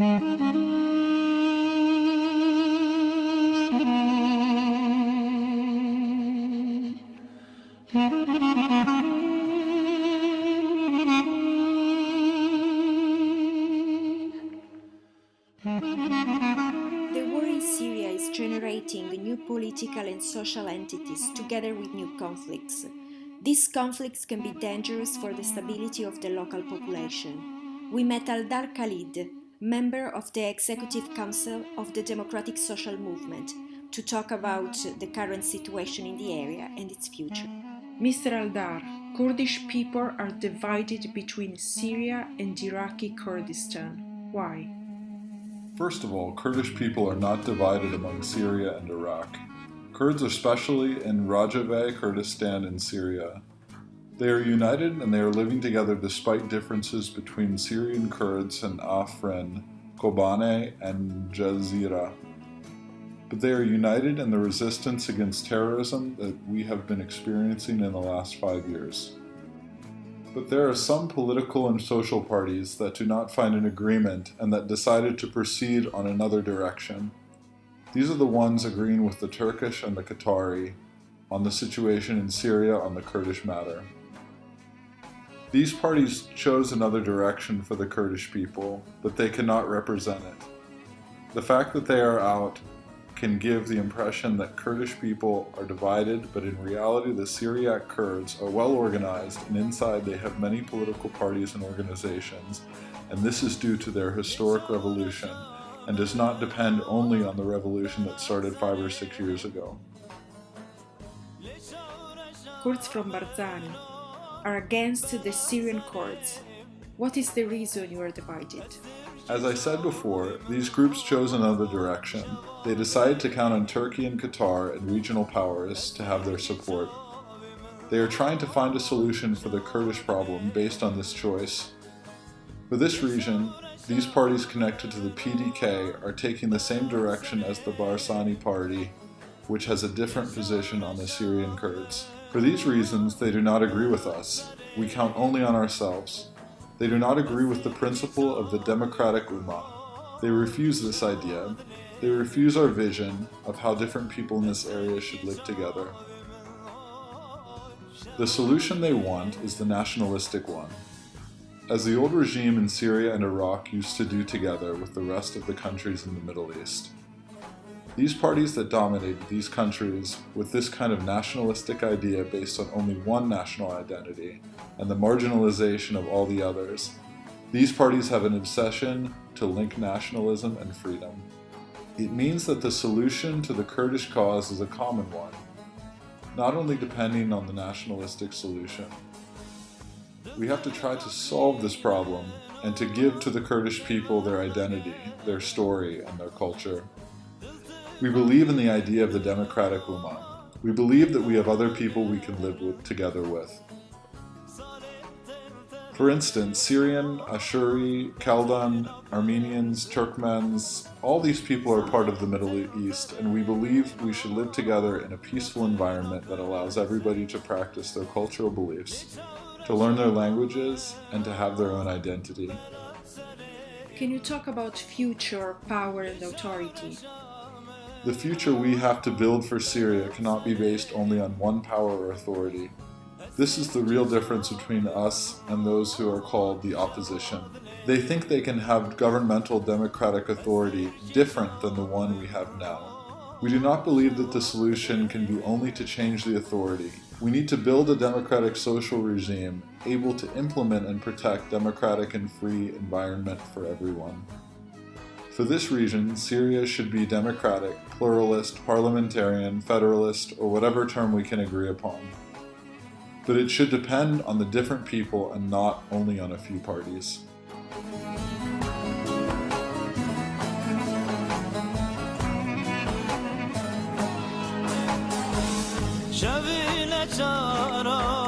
The war in Syria is generating new political and social entities together with new conflicts. These conflicts can be dangerous for the stability of the local population. We met Aldar Khalil, member of the Executive Council of the Democratic Social Movement, to talk about the current situation in the area and its future. Mr. Aldar, Kurdish people are divided between Syria and Iraqi Kurdistan. Why? First of all, Kurdish people are not divided among Syria and Iraq. Kurds are especially in Rojava, Kurdistan, and Syria. They are united and they are living together despite differences between Syrian Kurds and Afrin, Kobane, and Jazira. But they are united in the resistance against terrorism that we have been experiencing in the last 5 years. But there are some political and social parties that do not find an agreement and that decided to proceed on another direction. These are the ones agreeing with the Turkish and the Qatari on the situation in Syria on the Kurdish matter. These parties chose another direction for the Kurdish people, but they cannot represent it. The fact that they are out can give the impression that Kurdish people are divided, but in reality the Syriac Kurds are well organized, and inside they have many political parties and organizations, and this is due to their historic revolution and does not depend only on the revolution that started 5 or 6 years ago. Kurds from Barzani are against the Syrian Kurds. What is the reason you are divided? As I said before, these groups chose another direction. They decided to count on Turkey and Qatar and regional powers to have their support. They are trying to find a solution for the Kurdish problem based on this choice. For this reason, these parties connected to the PDK are taking the same direction as the Barzani party, which has a different position on the Syrian Kurds. For these reasons, they do not agree with us. We count only on ourselves. They do not agree with the principle of the Democratic Ummah. They refuse this idea. They refuse our vision of how different people in this area should live together. The solution they want is the nationalistic one, as the old regime in Syria and Iraq used to do together with the rest of the countries in the Middle East. These parties that dominated these countries with this kind of nationalistic idea based on only one national identity and the marginalization of all the others, these parties have an obsession to link nationalism and freedom. It means that the solution to the Kurdish cause is a common one, not only depending on the nationalistic solution. We have to try to solve this problem and to give to the Kurdish people their identity, their story, and their culture. We believe in the idea of the Democratic Ummah. We believe that we have other people we can live together with. For instance, Syrian, Ashuri, Kaldan, Armenians, Turkmens, all these people are part of the Middle East, and we believe we should live together in a peaceful environment that allows everybody to practice their cultural beliefs, to learn their languages, and to have their own identity. Can you talk about future, power, and authority? The future we have to build for Syria cannot be based only on one power or authority. This is the real difference between us and those who are called the opposition. They think they can have governmental democratic authority different than the one we have now. We do not believe that the solution can be only to change the authority. We need to build a democratic social regime able to implement and protect democratic and free environment for everyone. For this reason, Syria should be democratic, pluralist, parliamentarian, federalist, or whatever term we can agree upon. But it should depend on the different people and not only on a few parties. شبيلة جارة